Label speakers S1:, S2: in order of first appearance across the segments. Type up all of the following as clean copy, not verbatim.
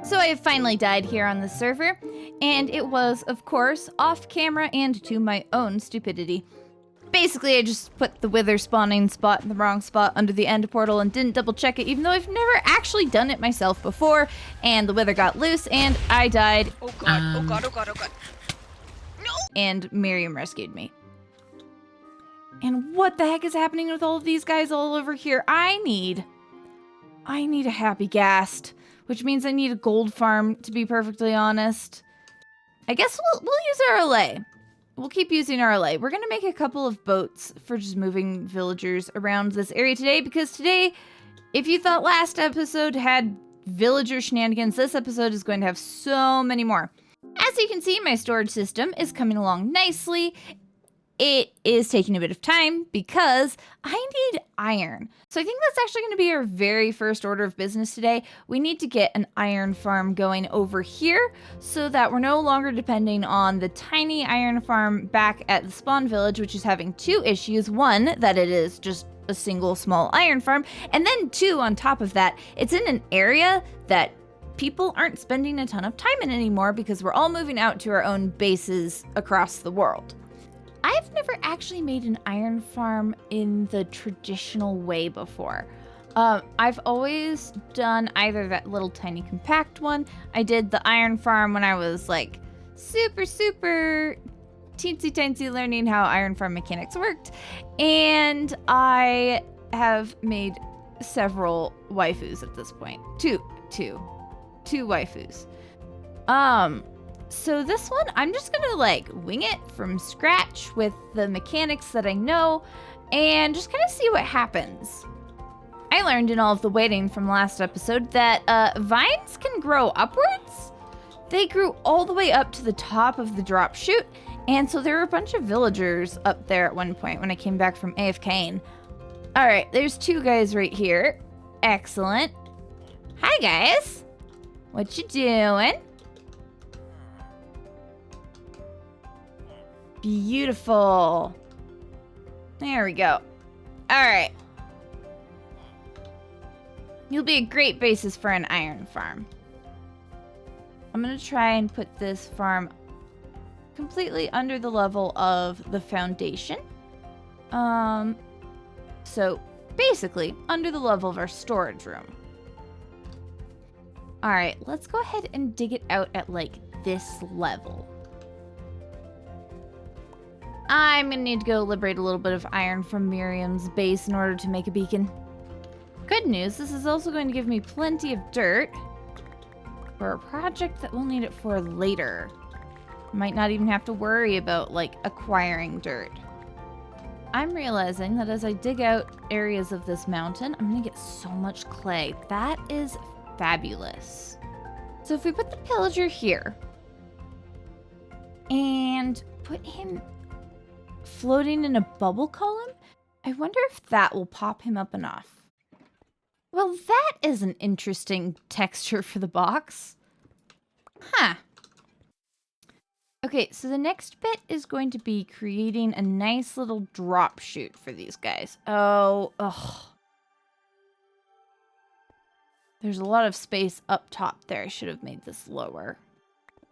S1: So I finally died here on the server, and it was, of course, off camera and to my own stupidity. Basically, I just put the wither spawning spot in the wrong spot under the end portal and didn't double check it, even though I've never actually done it myself before, and the wither got loose and I died.
S2: Oh god, oh god, oh god, oh god. No!
S1: And Miriam rescued me. And what the heck is happening with all of these guys all over here? I need a happy ghast, which means I need a gold farm, to be perfectly honest. I guess we'll use our allay. We'll keep using our allay. We're gonna make a couple of boats for just moving villagers around this area today, because today, if you thought last episode had villager shenanigans, this episode is going to have so many more. As you can see, my storage system is coming along nicely. It is taking a bit of time because I need iron. So I think that's actually going to be our very first order of business today. We need to get an iron farm going over here so that we're no longer depending on the tiny iron farm back at the spawn village, which is having two issues. One, that it is just a single small iron farm. And then two, on top of that, it's in an area that people aren't spending a ton of time in anymore because we're all moving out to our own bases across the world. I've never actually made an iron farm in the traditional way before. I've always done either that little tiny compact one. I did the iron farm when I was like super teensy learning how iron farm mechanics worked. And I have made several waifus at this point. Two waifus. So this one, I'm just gonna like wing it from scratch with the mechanics that I know and just kind of see what happens. I learned in all of the waiting from last episode that vines can grow upwards. They grew all the way up to the top of the drop chute, and so there were a bunch of villagers up there at one point when I came back from AFKing. All right, there's two guys right here. Excellent. Hi guys. What you doing? Beautiful. There we go. All right. You'll be a great basis for an iron farm. I'm going to try and put this farm completely under the level of the foundation. So basically under the level of our storage room. All right, let's go ahead and dig it out at like this level. I'm gonna need to go liberate a little bit of iron from Miriam's base in order to make a beacon. Good news, this is also going to give me plenty of dirt for a project that we'll need it for later. Might not even have to worry about like acquiring dirt. I'm realizing that as I dig out areas of this mountain, I'm gonna get so much clay. That is fabulous. So if we put the pillager here and put him floating in a bubble column, I wonder if that will pop him up enough. Well, that is an interesting texture for the box. Huh. Okay, so the next bit is going to be creating a nice little drop chute for these guys. Oh, ugh. There's a lot of space up top there. I should have made this lower.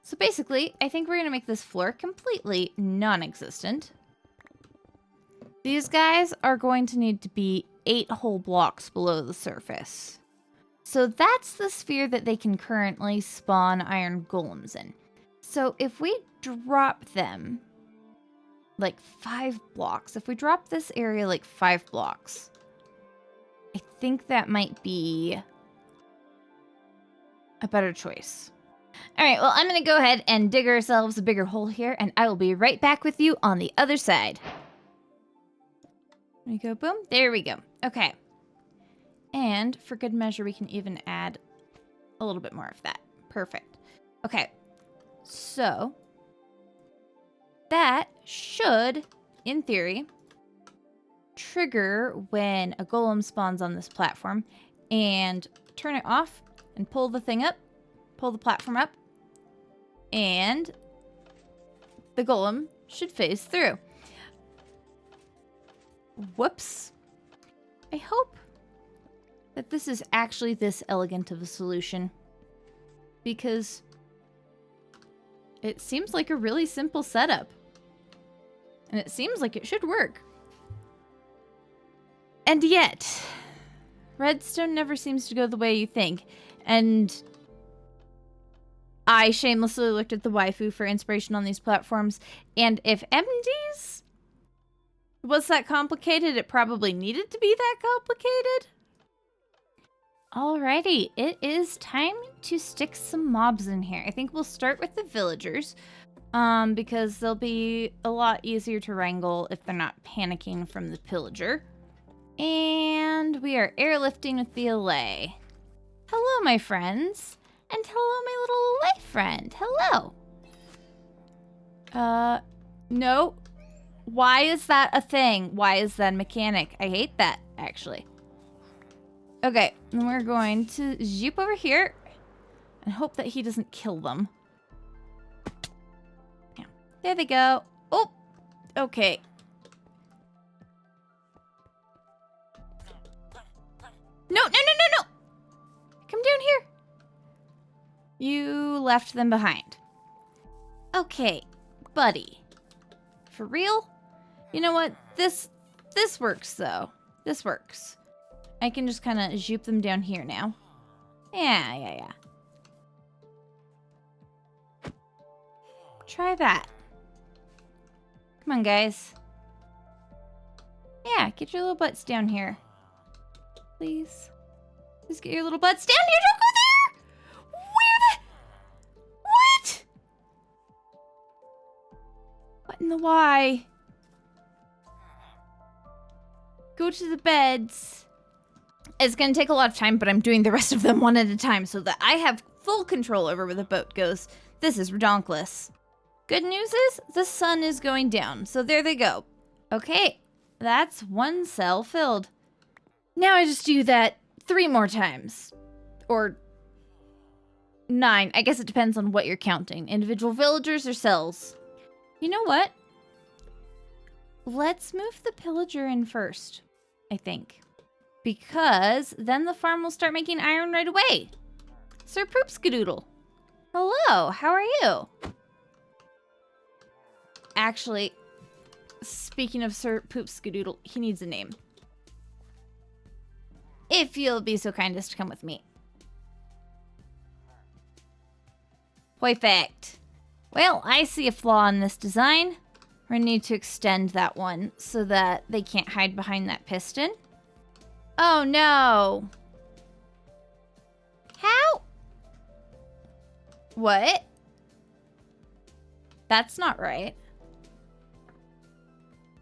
S1: So basically, I think we're going to make this floor completely non-existent. These guys are going to need to be 8 whole blocks below the surface. So that's the sphere that they can currently spawn iron golems in. So if we drop them like 5 blocks, if we drop this area like 5 blocks, I think that might be a better choice. All right, well, I'm going to go ahead and dig ourselves a bigger hole here, and I will be right back with you on the other side. There we go, boom. There we go. Okay. And for good measure, we can even add a little bit more of that. Perfect. Okay. So that should, in theory, trigger when a golem spawns on this platform and turn it off and pull the thing up, pull the platform up, and the golem should phase through. Whoops. I hope that this is actually this elegant of a solution. because it seems like a really simple setup. And it seems like it should work. And yet, redstone never seems to go the way you think. And I shamelessly looked at the waifu for inspiration on these platforms, and if MDs was that complicated, it probably needed to be that complicated. Alrighty, it is time to stick some mobs in here. I think we'll start with the villagers, because they'll be a lot easier to wrangle if they're not panicking from the pillager. And we are airlifting with the allay. Hello, my friends. And hello, my little allay friend. Hello. No. Why is that a thing? Why is that a mechanic? I hate that, actually. Okay, and we're going to zoop over here and hope that he doesn't kill them. Yeah, there they go. Oh, okay. No, no, no, no, no! Come down here. You left them behind. Okay, buddy. For real? You know what? This works, though. This works. I can just kind of zoop them down here now. Yeah. Try that. Come on, guys. Yeah, get your little butts down here. Please. Just get your little butts down here. Don't go there! Where the... What? What in the why? Go to the beds. It's going to take a lot of time, but I'm doing the rest of them one at a time so that I have full control over where the boat goes. This is redonkulous. Good news is the sun is going down, so there they go. Okay, that's one cell filled. Now I just do that 3 more times. Or 9. I guess it depends on what you're counting. Individual villagers or cells. You know what? Let's move the pillager in first, I think. Because then the farm will start making iron right away. Sir Poopskadoodle. Hello, how are you? Actually, speaking of Sir Poopskadoodle, he needs a name. If you'll be so kind as to come with me. Perfect. Well, I see a flaw in this design. We're gonna need to extend that one so that they can't hide behind that piston. Oh no. How? What? That's not right.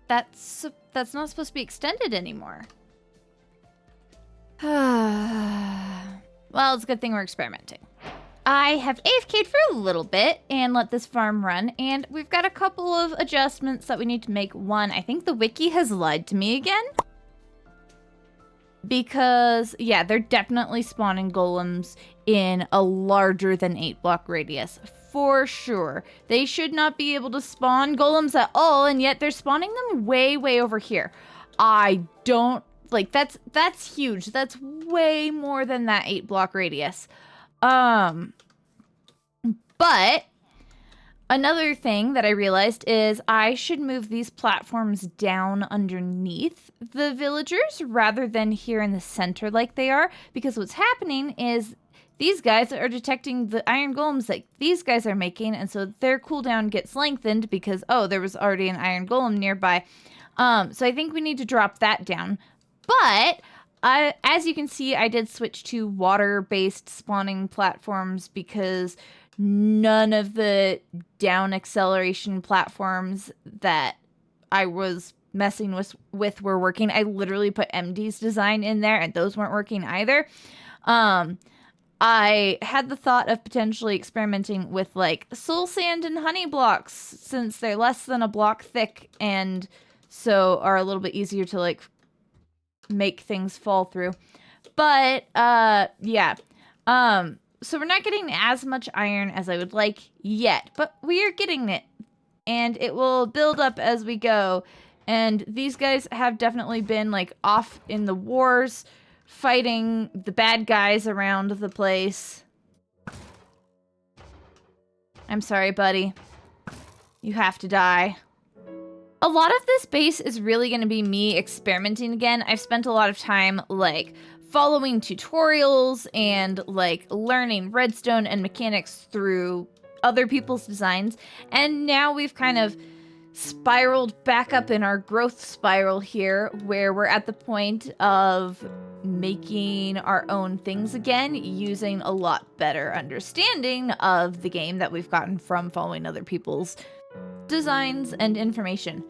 S1: That's not supposed to be extended anymore. Well, it's a good thing we're experimenting. I have AFK'd for a little bit and let this farm run, and we've got a couple of adjustments that we need to make. One, I think the wiki has lied to me again. Because, yeah, they're definitely spawning golems in a larger than 8-block radius. For sure. They should not be able to spawn golems at all, and yet they're spawning them way, way over here. I don't... Like, that's huge. That's way more than that 8-block radius. But another thing that I realized is I should move these platforms down underneath the villagers rather than here in the center like they are, because what's happening is these guys are detecting the iron golems that these guys are making, and so their cooldown gets lengthened because, oh, there was already an iron golem nearby. So I think we need to drop that down. But as you can see, I did switch to water-based spawning platforms because none of the down acceleration platforms that I was messing with were working. I literally put MD's design in there, and those weren't working either. I had the thought of potentially experimenting with, like, soul sand and honey blocks, since they're less than a block thick and so are a little bit easier to, like, make things fall through. But yeah, so we're not getting as much iron as I would like yet, but we are getting it, and it will build up as we go. And these guys have definitely been, like, off in the wars, fighting the bad guys around the place. I'm sorry, buddy. You have to die. A lot of this base is really going to be me experimenting again. I've spent a lot of time, like, following tutorials and, like, learning redstone and mechanics through other people's designs. And now we've kind of spiraled back up in our growth spiral here, where we're at the point of making our own things again, using a lot better understanding of the game that we've gotten from following other people's designs and information.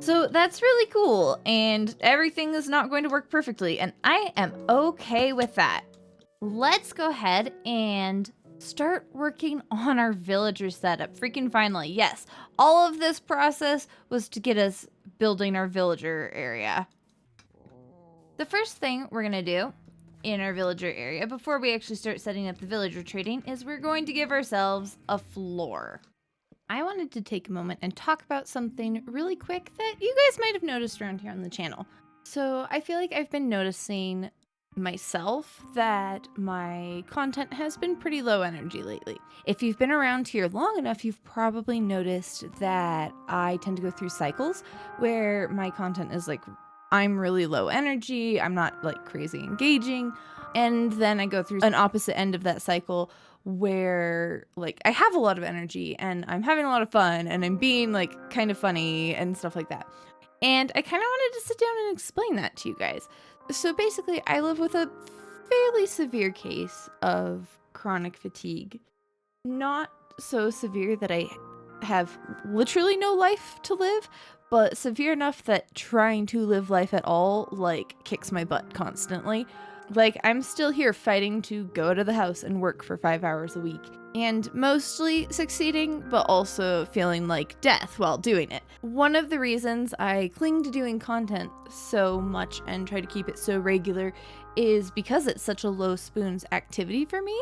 S1: So that's really cool, and everything is not going to work perfectly, and I am okay with that. Let's go ahead and start working on our villager setup. Freaking finally, yes. All of this process was to get us building our villager area. The first thing we're gonna do in our villager area before we actually start setting up the villager trading is we're going to give ourselves a floor. I wanted to take a moment and talk about something really quick that you guys might have noticed around here on the channel. So I feel like I've been noticing myself that my content has been pretty low energy lately. If you've been around here long enough, you've probably noticed that I tend to go through cycles where my content is like, I'm really low energy, I'm not like crazy engaging, and then I go through an opposite end of that cycle where like I have a lot of energy and I'm having a lot of fun and I'm being like kind of funny and stuff like that. And I kind of wanted to sit down and explain that to you guys. So basically, I live with a fairly severe case of chronic fatigue. Not so severe that I have literally no life to live, but severe enough that trying to live life at all, like, kicks my butt constantly. Like, I'm still here fighting to go to the house and work for 5 hours a week. And mostly succeeding, but also feeling like death while doing it. One of the reasons I cling to doing content so much and try to keep it so regular is because it's such a low spoons activity for me.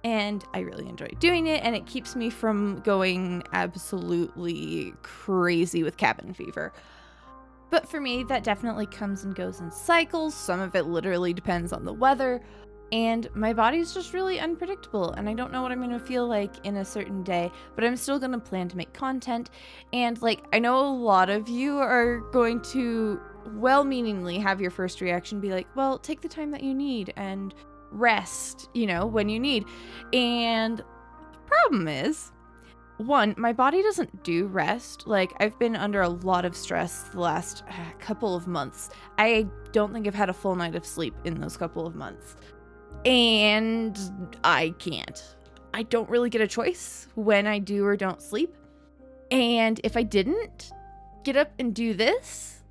S1: And I really enjoy doing it, and it keeps me from going absolutely crazy with cabin fever. But for me, that definitely comes and goes in cycles. Some of it literally depends on the weather. And my body's just really unpredictable, and I don't know what I'm going to feel like in a certain day, but I'm still going to plan to make content. And like, I know a lot of you are going to well-meaningly have your first reaction be like, well, take the time that you need and rest, you know, when you need. And the problem is, one, my body doesn't do rest. Like, I've been under a lot of stress the last couple of months. I don't think I've had a full night of sleep in those couple of months. And I can't. I don't really get a choice when I do or don't sleep. And if I didn't get up and do this,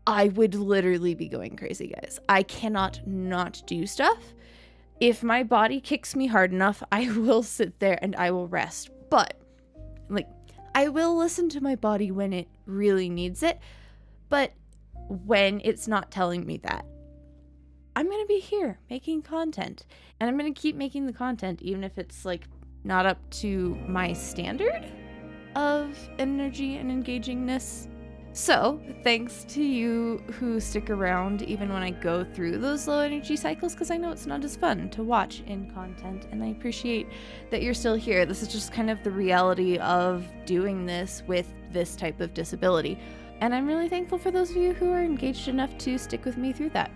S1: I would literally be going crazy, guys. I cannot not do stuff. If my body kicks me hard enough, I will sit there and I will rest. But, like, I will listen to my body when it really needs it. But when it's not telling me that, I'm going to be here making content. And I'm going to keep making the content, even if it's, like, not up to my standard of energy and engagingness. So, thanks to you who stick around even when I go through those low energy cycles, because I know it's not as fun to watch in content, and I appreciate that you're still here. This is just kind of the reality of doing this with this type of disability. And I'm really thankful for those of you who are engaged enough to stick with me through that.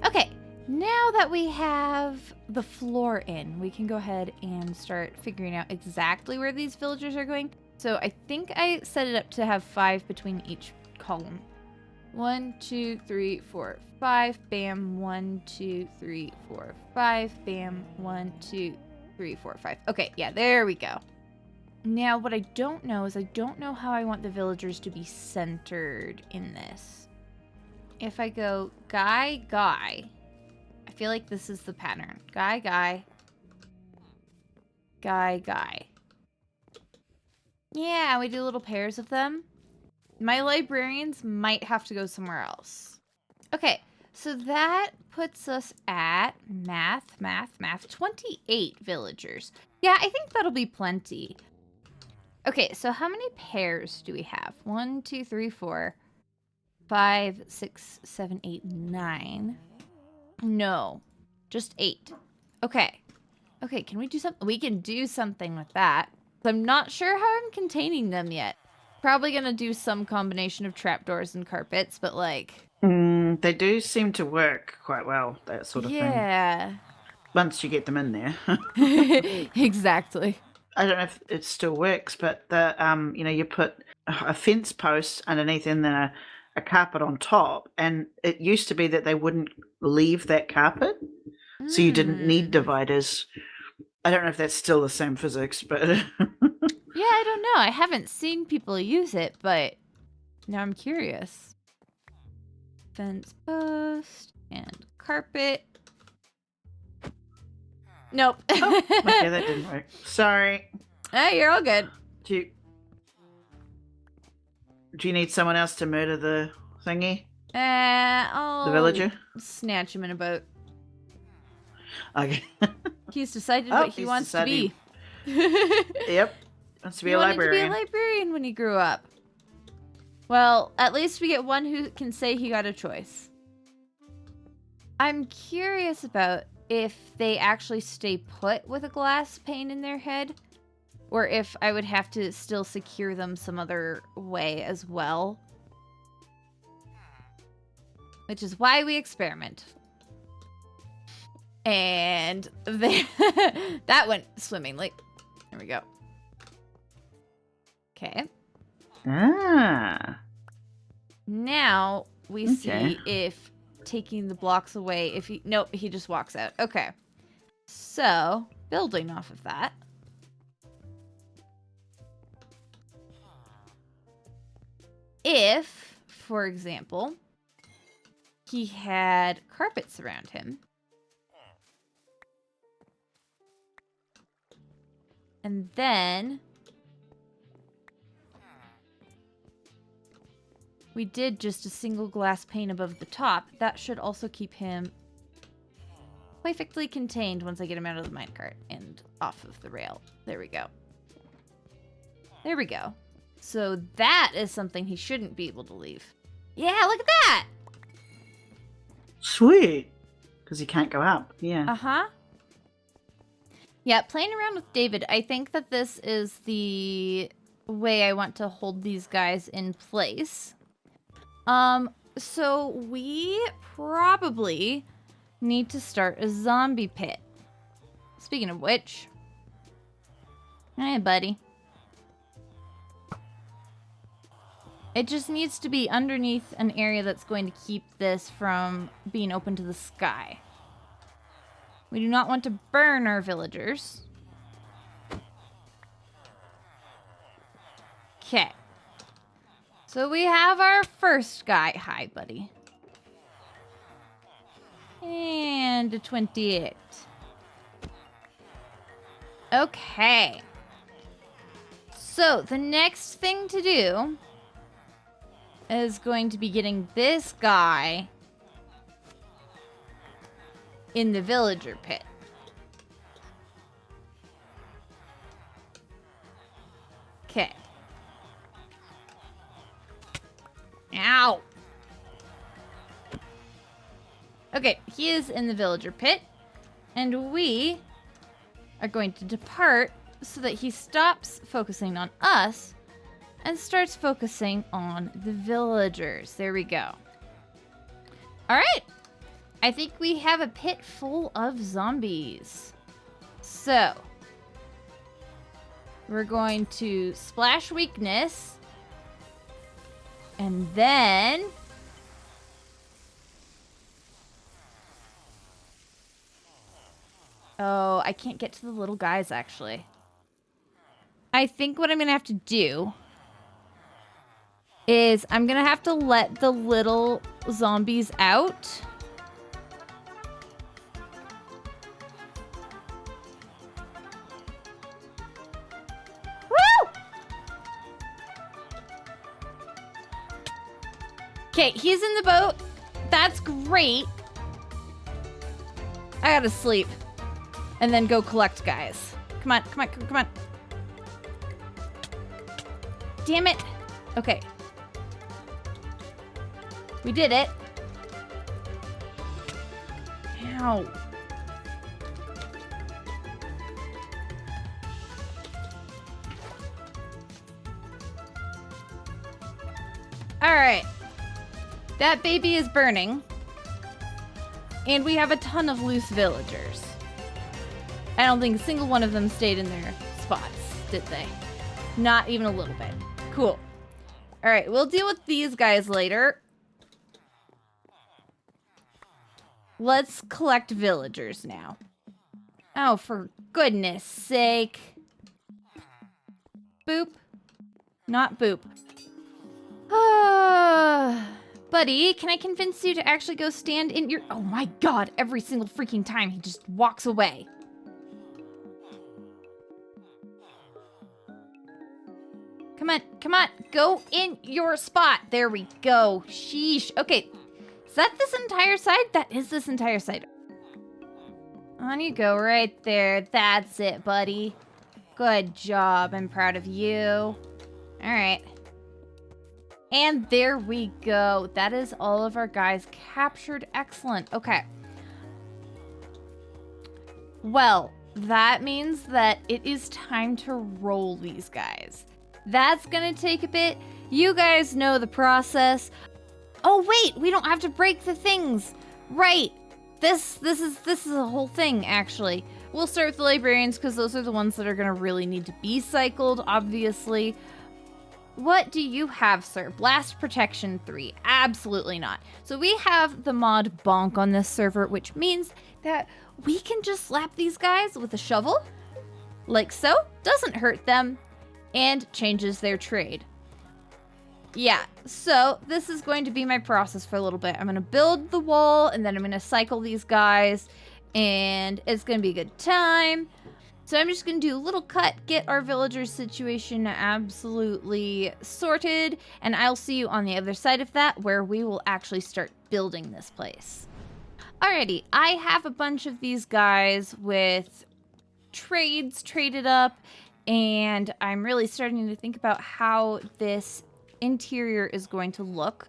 S1: Okay, now that we have the floor in, we can go ahead and start figuring out exactly where these villagers are going. So I think I set it up to have 5 between each column. 1, 2, 3, 4, 5. Bam. 1, 2, 3, 4, 5. Bam. 1, 2, 3, 4, 5. Okay, yeah, there we go. Now, what I don't know is I don't know how I want the villagers to be centered in this. If I go guy, guy, I feel like this is the pattern. Guy, guy, guy, guy. Yeah, we do little pairs of them. My librarians might have to go somewhere else. Okay, so that puts us at math, 28 villagers. Yeah, I think that'll be plenty. Okay, so how many pairs do we have? 1, 2, 3, 4, 5, 6, 7, 8, 9. No, just 8. Okay. Okay, can we do something? We can do something with that. I'm not sure how I'm containing them yet. Probably gonna do some combination of trapdoors and carpets, but like...
S3: They do seem to work quite well, that sort of thing.
S1: Yeah.
S3: Once you get them in there.
S1: Exactly.
S3: I don't know if it still works, but the you put a fence post underneath and then a carpet on top, and it used to be that they wouldn't leave that carpet, so you didn't need dividers. I don't know if that's still the same physics, but
S1: yeah, I don't know. I haven't seen people use it, but now I'm curious. Fence post and carpet. Nope.
S3: Oh, okay, that didn't work. Sorry.
S1: Hey, you're all good.
S3: Do you need someone else to murder the thingy?
S1: I'll
S3: The villager?
S1: snatch him in a boat.
S3: Okay.
S1: He's decided what he wants to be.
S3: Yep. Wants to be a librarian.
S1: He wanted to be a librarian when he grew up. Well, at least we get one who can say he got a choice. I'm curious about if they actually stay put with a glass pane in their head, or if I would have to still secure them some other way as well. Which is why we experiment. And that went swimmingly. There we go. Okay.
S3: Ah.
S1: Now we see if taking the blocks away, if he... Nope, he just walks out. Okay. So, building off of that. If, for example, he had carpets around him, and then we did just a single glass pane above the top, that should also keep him perfectly contained once I get him out of the minecart and off of the rail. There we go. There we go. So that is something he shouldn't be able to leave. Yeah, look at that!
S3: Sweet. Because he can't go up. Yeah.
S1: Uh-huh. Yeah, playing around with David, I think that this is the way I want to hold these guys in place. So we probably need to start a zombie pit. Speaking of which... Hey, buddy. It just needs to be underneath an area that's going to keep this from being open to the sky. We do not want to burn our villagers. Okay. So we have our first guy. Hi, buddy. And a 28. Okay. So the next thing to do is going to be getting this guy in the villager pit. Okay. Ow! Okay, he is in the villager pit, and we are going to depart so that he stops focusing on us and starts focusing on the villagers. There we go. All right. I think we have a pit full of zombies. So, we're going to splash weakness. And then... Oh, I can't get to the little guys, actually. I think what I'm going to have to do is I'm going to have to let the little zombies out. Woo! Okay, he's in the boat. That's great. I gotta sleep. And then go collect guys. Come on, come on, come on. Damn it. Okay. We did it. Ow. All right. That baby is burning. And we have a ton of loose villagers. I don't think a single one of them stayed in their spots, did they? Not even a little bit. Cool. All right, we'll deal with these guys later. Let's collect villagers now. Oh, for goodness sake. Boop. Not boop. Buddy, can I convince you to actually go stand in your... Oh my god, every single freaking time he just walks away. Come on, go in your spot. There we go. Sheesh. Okay, is that this entire side? That is this entire side. On you go, right there. That's it, buddy. Good job. I'm proud of you. All right. And there we go. That is all of our guys captured. Excellent. Okay. Well, that means that it is time to roll these guys. That's gonna take a bit. You guys know the process. Oh wait, we don't have to break the things. Right. This is a whole thing, actually. We'll start with the librarians because those are the ones that are gonna really need to be cycled, obviously. What do you have, sir? Blast Protection 3. Absolutely not. So we have the mod Bonk on this server, which means that we can just slap these guys with a shovel, like so. Doesn't hurt them, and changes their trade. Yeah, so this is going to be my process for a little bit. I'm going to build the wall, and then I'm going to cycle these guys, and it's going to be a good time. So I'm just going to do a little cut, get our villagers situation absolutely sorted, and I'll see you on the other side of that, where we will actually start building this place. Alrighty, I have a bunch of these guys with trades traded up, and I'm really starting to think about how this interior is going to look.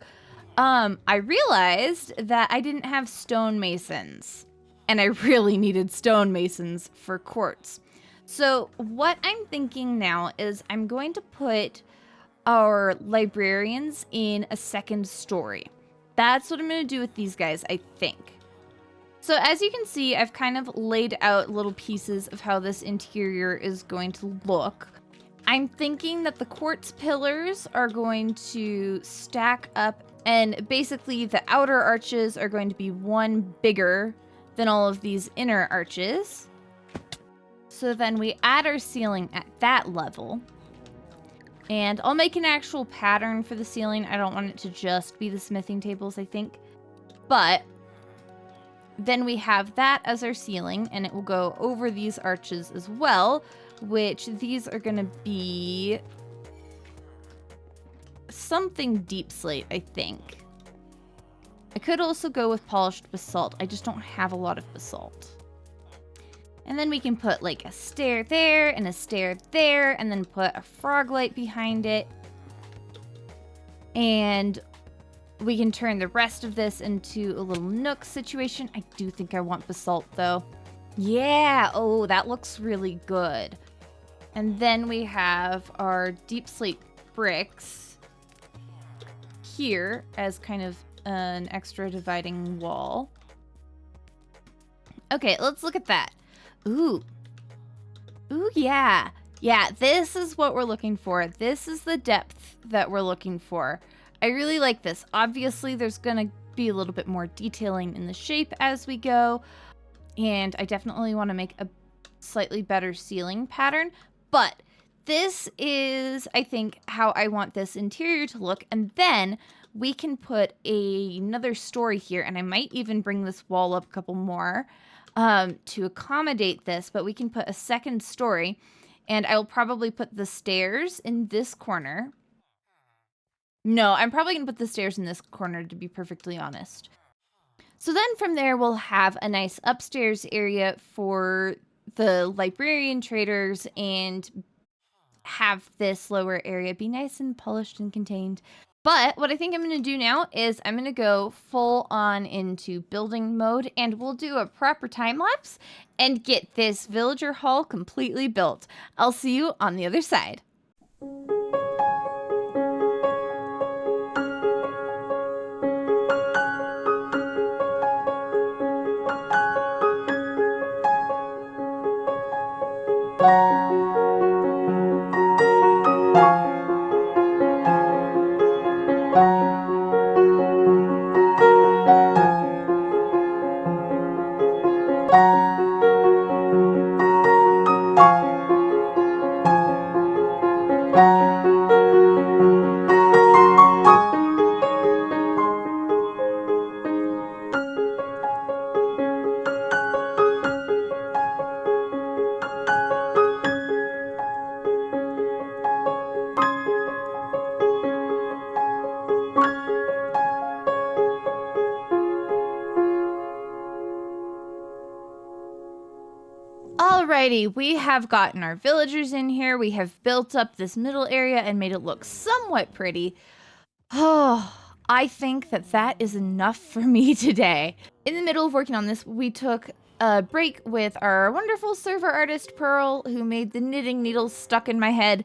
S1: I realized that I didn't have stonemasons, and I really needed stonemasons for quartz. So what I'm thinking now is I'm going to put our librarians in a second story. That's what I'm going to do with these guys, I think. So as you can see, I've kind of laid out little pieces of how this interior is going to look. I'm thinking that the quartz pillars are going to stack up, and basically the outer arches are going to be one bigger than all of these inner arches. So then we add our ceiling at that level. And I'll make an actual pattern for the ceiling. I don't want it to just be the smithing tables, I think. But then we have that as our ceiling, and it will go over these arches as well, which these are going to be something deep slate, I think. I could also go with polished basalt. I just don't have a lot of basalt. And then we can put like a stair there and a stair there, and then put a frog light behind it. And we can turn the rest of this into a little nook situation. I do think I want basalt though. Yeah, oh, that looks really good. And then we have our deep slate bricks here as kind of an extra dividing wall. Okay, let's look at that. Ooh. Ooh, yeah. Yeah, this is what we're looking for. This is the depth that we're looking for. I really like this. Obviously, there's going to be a little bit more detailing in the shape as we go. And I definitely want to make a slightly better ceiling pattern. But this is, I think, how I want this interior to look. And then we can put another story here. And I might even bring this wall up a couple more to accommodate this. But we can put a second story. And I will probably put the stairs in this corner. No, I'm probably going to put the stairs in this corner, to be perfectly honest. So then from there, we'll have a nice upstairs area for the librarian traders and have this lower area be nice and polished and contained. But what I think I'm going to do now is I'm going to go full on into building mode, and we'll do a proper time lapse and get this villager hall completely built. I'll see you on the other side. Alrighty, we have gotten our villagers in here. We have built up this middle area and made it look somewhat pretty. Oh, I think that that is enough for me today. In the middle of working on this, we took a break with our wonderful server artist, Pearl, who made the knitting needles stuck in my head,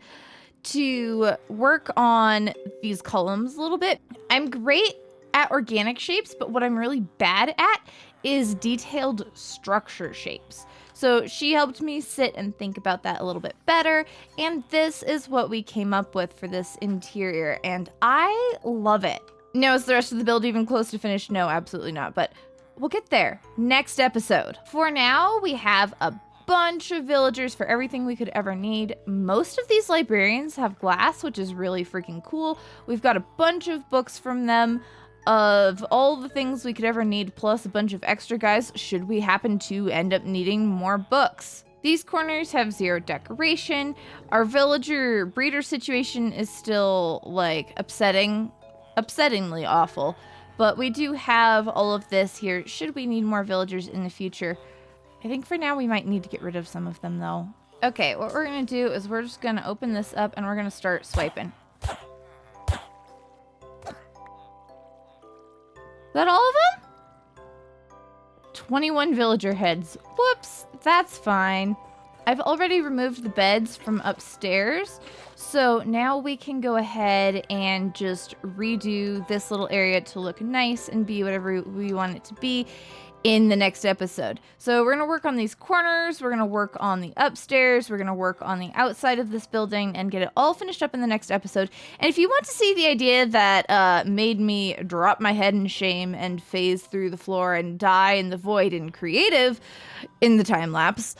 S1: to work on these columns a little bit. I'm great at organic shapes, but what I'm really bad at is detailed structure shapes. So she helped me sit and think about that a little bit better, and this is what we came up with for this interior, and I love it. Now, is the rest of the build even close to finished? No, absolutely not, but we'll get there next episode. For now, we have a bunch of villagers for everything we could ever need. Most of these librarians have glass, which is really freaking cool. We've got a bunch of books from them of all the things we could ever need, plus a bunch of extra guys should we happen to end up needing more books. These corners have 0 decoration. Our villager breeder situation is still like upsettingly awful, but we do have all of this here should we need more villagers in the future. I think for now we might need to get rid of some of them though. Okay, what we're gonna do is we're just gonna open this up and we're gonna start swiping. Is that all of them? 21 villager heads. Whoops, that's fine. I've already removed the beds from upstairs, so now we can go ahead and just redo this little area to look nice and be whatever we want it to be in the next episode. So we're gonna work on these corners, we're gonna work on the upstairs, we're gonna work on the outside of this building and get it all finished up in the next episode. And if you want to see the idea that made me drop my head in shame and phase through the floor and die in the void in creative in the time lapse,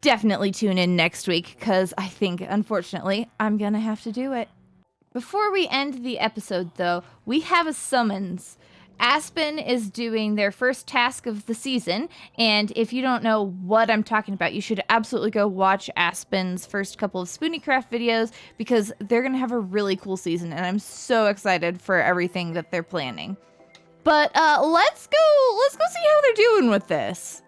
S1: definitely tune in next week, because I think, unfortunately, I'm gonna have to do it. Before we end the episode, though, we have a summons. Aspen is doing their first task of the season, and if you don't know what I'm talking about, you should absolutely go watch Aspen's first couple of SpoonieCraft videos, because they're going to have a really cool season, and I'm so excited for everything that they're planning. But let's go see how they're doing with this.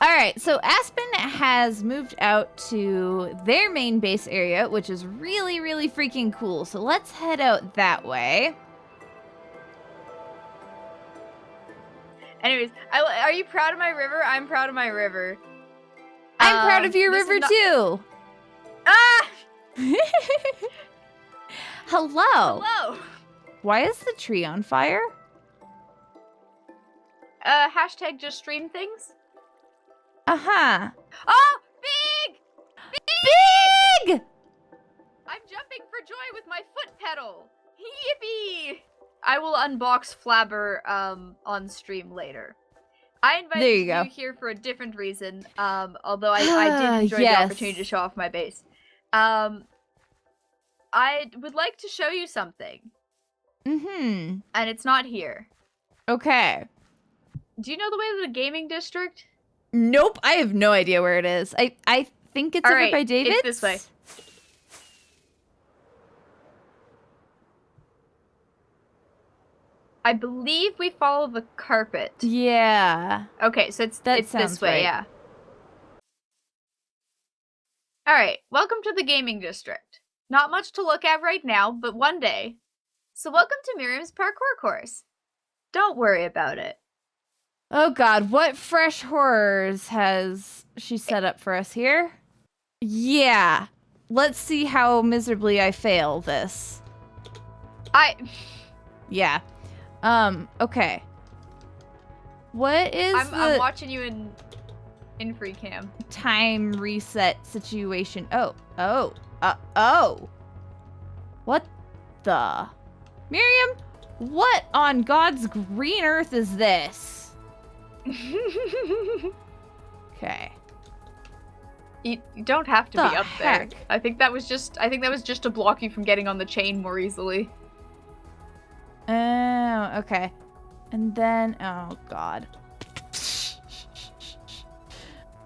S1: Alright, so Aspen has moved out to their main base area, which is really, really freaking cool, so let's head out that way.
S2: Anyways, are you proud of my river? I'm proud of my river.
S1: I'm proud of your river too.
S2: Ah!
S1: Hello.
S2: Hello.
S1: Why is the tree on fire?
S2: Hashtag just stream things.
S1: Uh-huh.
S2: Oh, big!
S1: Big!
S2: I'm jumping for joy with my foot pedal. Yippee! I will unbox Flabber on stream later. I invited you here for a different reason, although I did enjoy the opportunity to show off my base. I would like to show you something.
S1: Mm-hmm.
S2: And it's not here.
S1: Okay.
S2: Do you know the way to the gaming district?
S1: Nope, I have no idea where it is. I think it's over by David's.
S2: It's this way. I believe we follow the carpet.
S1: Yeah.
S2: Okay, so it's this way,
S1: right.
S2: yeah. Alright, welcome to the gaming district. Not much to look at right now, but one day. So welcome to Miriam's parkour course. Don't worry about it.
S1: Oh god, what fresh horrors has she set up for us here? Yeah. Let's see how miserably I fail this. Yeah. Okay. What is
S2: I'm watching you in... in free cam.
S1: Time reset situation. Oh. What the? Miriam, what on God's green earth is this? Okay.
S2: You don't have to
S1: The
S2: be up
S1: heck?
S2: there. I think that was just to block you from getting on the chain more easily.
S1: Oh, okay. And then, oh God.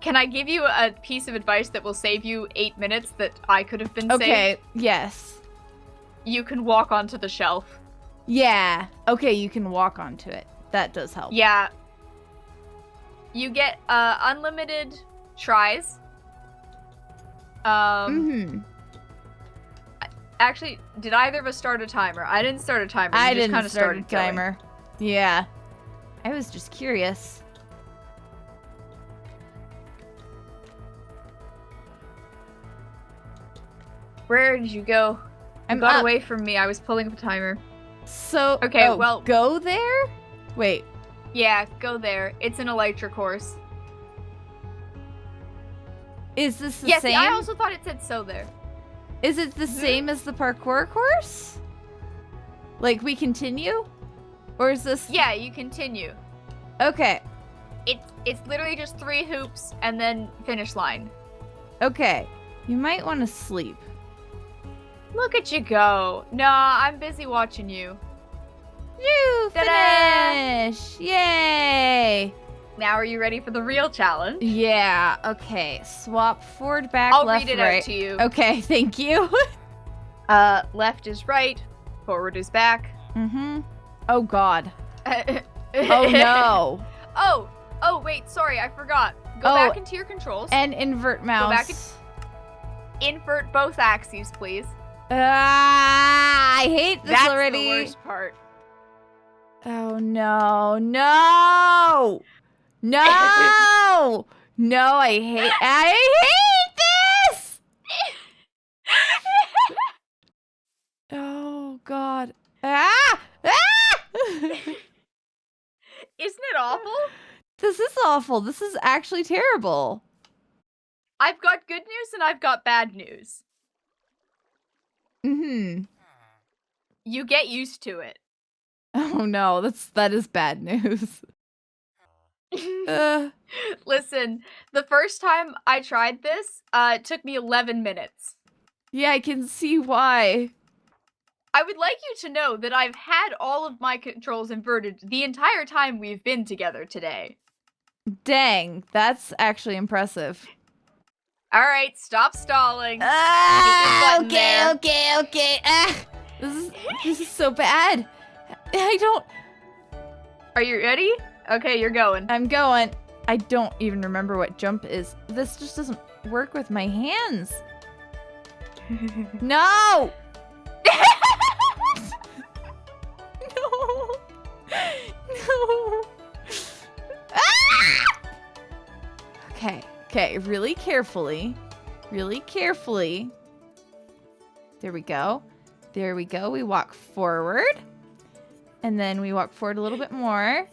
S2: Can I give you a piece of advice that will save you 8 minutes that I could have been saved?
S1: Okay, yes.
S2: You can walk onto the shelf.
S1: Yeah. Okay, you can walk onto it. That does help.
S2: Yeah. You get unlimited tries. Actually, did either of us start a timer? I didn't start a timer.
S1: I
S2: just
S1: didn't
S2: kinda
S1: start a
S2: started going.
S1: timer. Yeah. I was just curious.
S2: Where did you go? You
S1: I'm
S2: got
S1: up.
S2: away from me. I was pulling up a timer.
S1: So,
S2: Okay,
S1: oh,
S2: well-
S1: go there? Wait.
S2: Yeah, go there. It's an elytra course.
S1: Is this the
S2: Yes,
S1: same?
S2: I also thought it said so there.
S1: Is it the same as the parkour course? Like, we continue? Or is this...
S2: Yeah, you continue.
S1: Okay.
S2: It's literally just 3 hoops and then finish line.
S1: Okay. You might want to sleep.
S2: Look at you go. Nah, I'm busy watching you.
S1: You
S2: Ta-da!
S1: finish! Yay!
S2: Now are you ready for the real challenge?
S1: Yeah, okay. Swap forward, back,
S2: I'll
S1: left,
S2: read it
S1: right.
S2: out to you.
S1: Okay, thank you.
S2: Left is right, forward is back.
S1: Mm-hmm. Oh, God.
S2: Oh
S1: Oh, no.
S2: Oh, wait, sorry, I forgot. Go
S1: Oh,
S2: back into your controls.
S1: And invert mouse.
S2: back Invert both axes, please.
S1: I hate this
S2: That's
S1: already.
S2: the worst part.
S1: Oh, no. No! No! No, I hate this! Oh, God. Ah!
S2: Isn't it awful?
S1: This is awful. This is actually terrible.
S2: I've got good news and I've got bad news.
S1: Mm-hmm.
S2: You get used to it.
S1: Oh, no. That is bad news.
S2: Listen, the first time I tried this, it took me 11 minutes.
S1: Yeah, I can see why.
S2: I would like you to know that I've had all of my controls inverted the entire time we've been together today.
S1: Dang, that's actually impressive.
S2: All right, stop stalling.
S1: Ah,
S2: Get your button there.
S1: okay. Ah, this is so bad. I don't.
S2: Are you ready? Okay, you're going.
S1: I'm going. I don't even remember what jump is. This just doesn't work with my hands. No! No! No! Ah! Okay, really carefully. Really carefully. There we go. There we go. We walk forward. And then we walk forward a little bit more.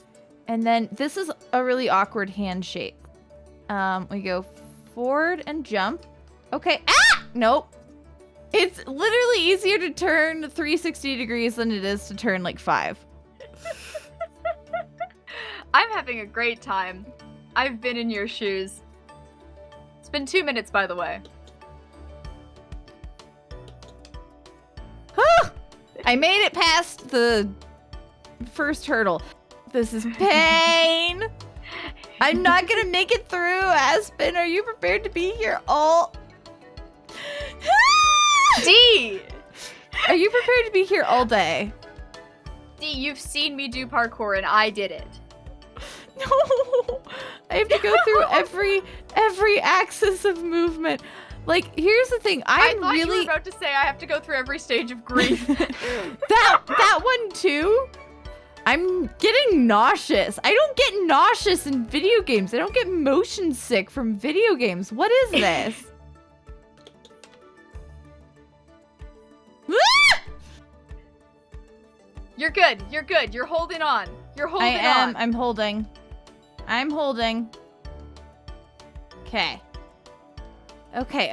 S1: And then this is a really awkward handshake. We go forward and jump. Okay. Ah! Nope. It's literally easier to turn 360 degrees than it is to turn like 5.
S2: I'm having a great time. I've been in your shoes. It's been 2 minutes, by the way.
S1: I made it past the first hurdle. This is pain. I'm not gonna make it through, Aspen. Are you prepared to be here all...
S2: D!
S1: Are you prepared to be here all day?
S2: D, you've seen me do parkour and I did it.
S1: No! I have to go through every axis of movement. Like, here's the thing.
S2: I
S1: I'm
S2: thought
S1: really...
S2: you were about to say I have to go through every stage of grief.
S1: that one too. I'm getting nauseous. I don't get nauseous in video games. I don't get motion sick from video games. What is this?
S2: You're good. You're good. You're holding on. You're holding on.
S1: I'm holding. I'm holding. Okay.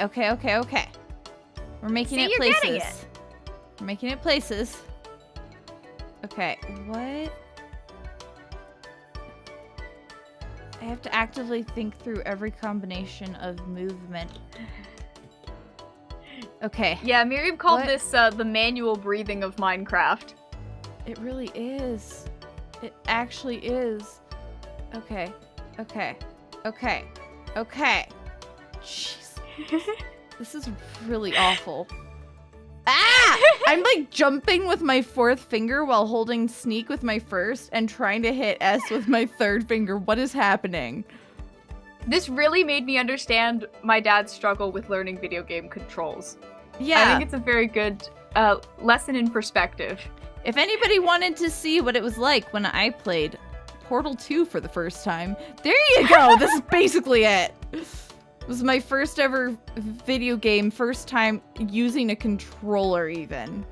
S1: Okay. We're making
S2: See,
S1: it
S2: you're
S1: places.
S2: getting it.
S1: We're making it places. Okay, what? I have to actively think through every combination of movement. Okay.
S2: Yeah, Miriam called
S1: What?
S2: this the manual breathing of Minecraft.
S1: It really is. It actually is. Okay. Jeez. This is really awful. Ah! I'm like jumping with my fourth finger while holding sneak with my first and trying to hit S with my third finger. What is happening?
S2: This really made me understand my dad's struggle with learning video game controls.
S1: Yeah.
S2: I think it's a very good lesson in perspective.
S1: If anybody wanted to see what it was like when I played Portal 2 for the first time, there you go. This is basically it. It was my first ever video game, first time using a controller even.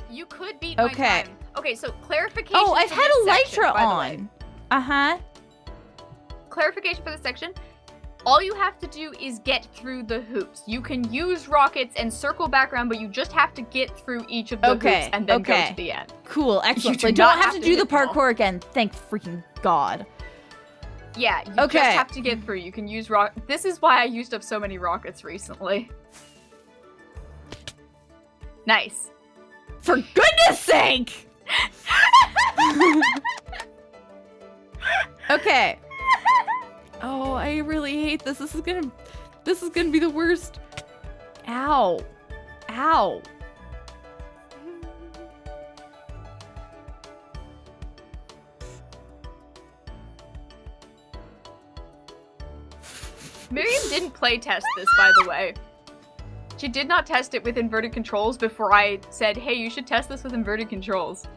S2: You could beat my time. Okay, so clarification.
S1: Oh, I've
S2: for
S1: had
S2: this
S1: Elytra
S2: section, by the way.
S1: on. Uh-huh.
S2: Clarification for this section. All you have to do is get through the hoops. You can use rockets and circle back around, but you just have to get through each of the hoops and then go to the end.
S1: Cool, excellent.
S2: You
S1: So I
S2: do
S1: don't
S2: not
S1: have to do the
S2: hit them all.
S1: parkour again. Thank freaking God.
S2: Yeah, you just have to get through. You can use This is why I used up so many rockets recently. Nice.
S1: For goodness sake! Okay. Oh, I really hate this. This is gonna be the worst. Ow. Ow.
S2: Miriam didn't play test this, by the way. She did not test it with inverted controls before I said, hey, you should test this with inverted controls.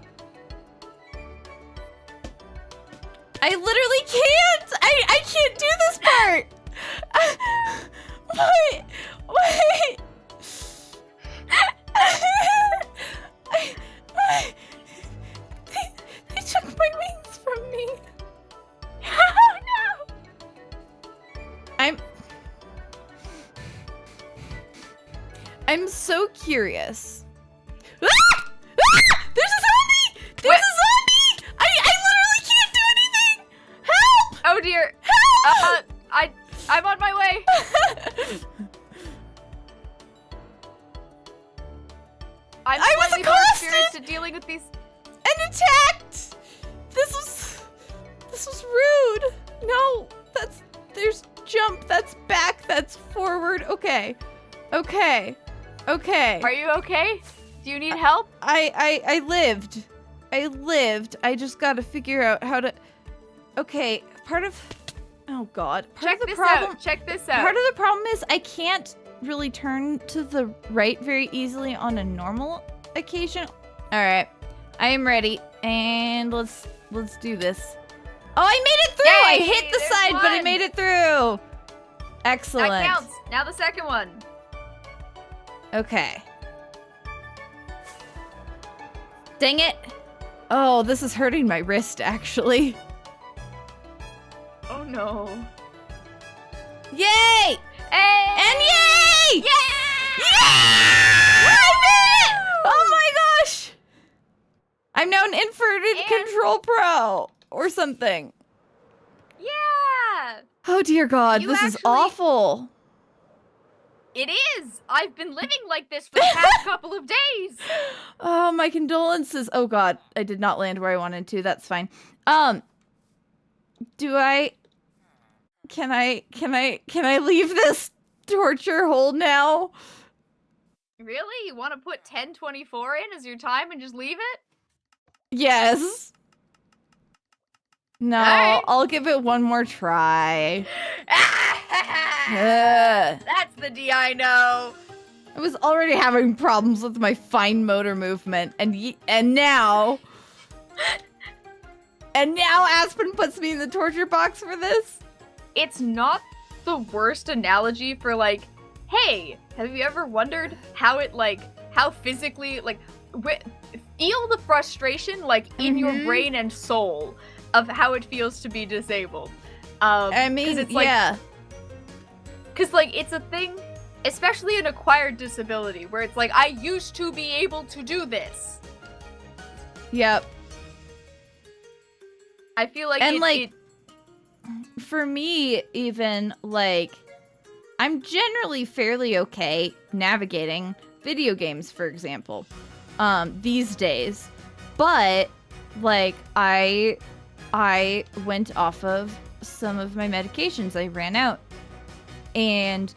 S1: I literally can't! I can't do this part! What? They took my wings from me.
S2: Oh no!
S1: I'm so curious. Ah! Ah! There's a zombie! There's a zombie! I literally can't do anything! Help!
S2: Oh dear.
S1: Help!
S2: I'm on my way. I'm
S1: I was
S2: slightly more
S1: accosted!
S2: experienced at dealing with these.
S1: And attacked! This was rude. No, there's jump, that's back, that's forward. Okay.
S2: Are you okay? Do you need help?
S1: I lived. I just gotta figure out how to. Okay, oh God.
S2: Check this out. Check this out.
S1: Part of the problem is I can't really turn to the right very easily on a normal occasion. All right, I am ready, and let's do this. Oh, I made it through!
S2: Yay,
S1: I hit the
S2: there's
S1: side, but I
S2: one.
S1: made it through. Excellent.
S2: That counts. Now the second one.
S1: Okay. Dang it. Oh, this is hurting my wrist, actually.
S2: Oh no.
S1: Yay!
S2: Hey!
S1: And yay!
S2: Yeah!
S1: Yeah! I did it! Oh my gosh! I'm now an inverted control pro or something.
S2: Yeah!
S1: Oh dear God,
S2: You
S1: this is
S2: actually-
S1: awful.
S2: It is! I've been living like this for the past couple of days!
S1: Oh, my condolences. Oh God, I did not land where I wanted to. That's fine. Can I leave this torture hold now?
S2: Really? You want to put 1024 in as your time and just leave it?
S1: Yes. No,
S2: Alright.
S1: I'll give it one more try.
S2: That's the D I know.
S1: I was already having problems with my fine motor movement, and now Aspen puts me in the torture box for this.
S2: It's not the worst analogy for like, hey, have you ever wondered how it how physically feel the frustration in your brain and soul of how it feels to be disabled.
S1: I mean,
S2: it's like,
S1: yeah.
S2: Because, like, it's a thing, especially an acquired disability, where it's like, I used to be able to do this.
S1: Yep.
S2: I feel like
S1: and for me, even, like, I'm generally fairly okay navigating video games, for example, these days. But, like, I went off of some of my medications. I ran out. And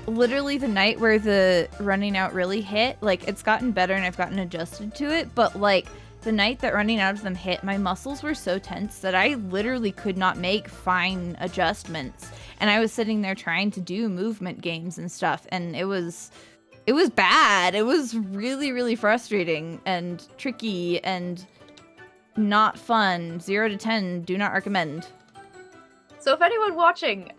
S1: literally the night where the running out really hit, like, it's gotten better and I've gotten adjusted to it, but, like, the night that running out of them hit, my muscles were so tense that I literally could not make fine adjustments. And I was sitting there trying to do movement games and stuff, and it was bad. It was really, really frustrating and tricky and not fun. 0 to 10, do not recommend.
S2: So if anyone watching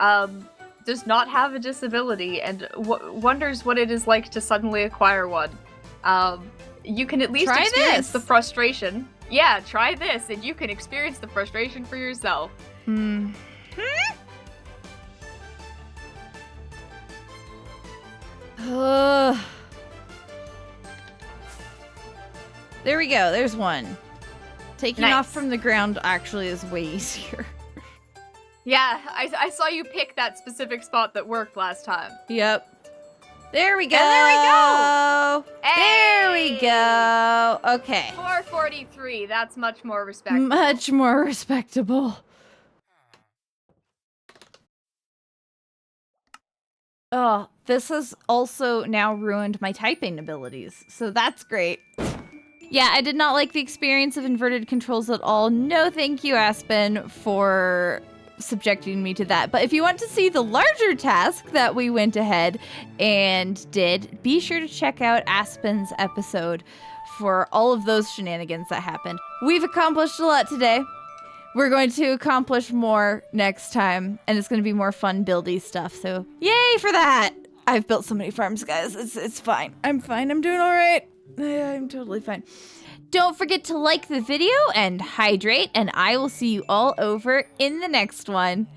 S2: does not have a disability and wonders what it is like to suddenly acquire one, you can at least experience the frustration. Yeah, try this, and you can experience the frustration for yourself.
S1: Hmm. There we go. There's one. Taking off from the ground actually is way easier.
S2: Yeah, I saw you pick that specific spot that worked last time.
S1: Yep. There we go.
S2: And there we go. Hey!
S1: There we go. Okay.
S2: 443. That's much more respectable.
S1: Much more respectable. Oh, this has also now ruined my typing abilities, so that's great. Yeah, I did not like the experience of inverted controls at all. No thank you, Aspen, for subjecting me to that. But if you want to see the larger task that we went ahead and did, be sure to check out Aspen's episode for all of those shenanigans that happened. We've accomplished a lot today. We're going to accomplish more next time, and it's going to be more fun buildy stuff, so yay for that! I've built so many farms, guys. It's fine. I'm fine. I'm doing all right. I'm totally fine. Don't forget to like the video and hydrate, and I will see you all over in the next one.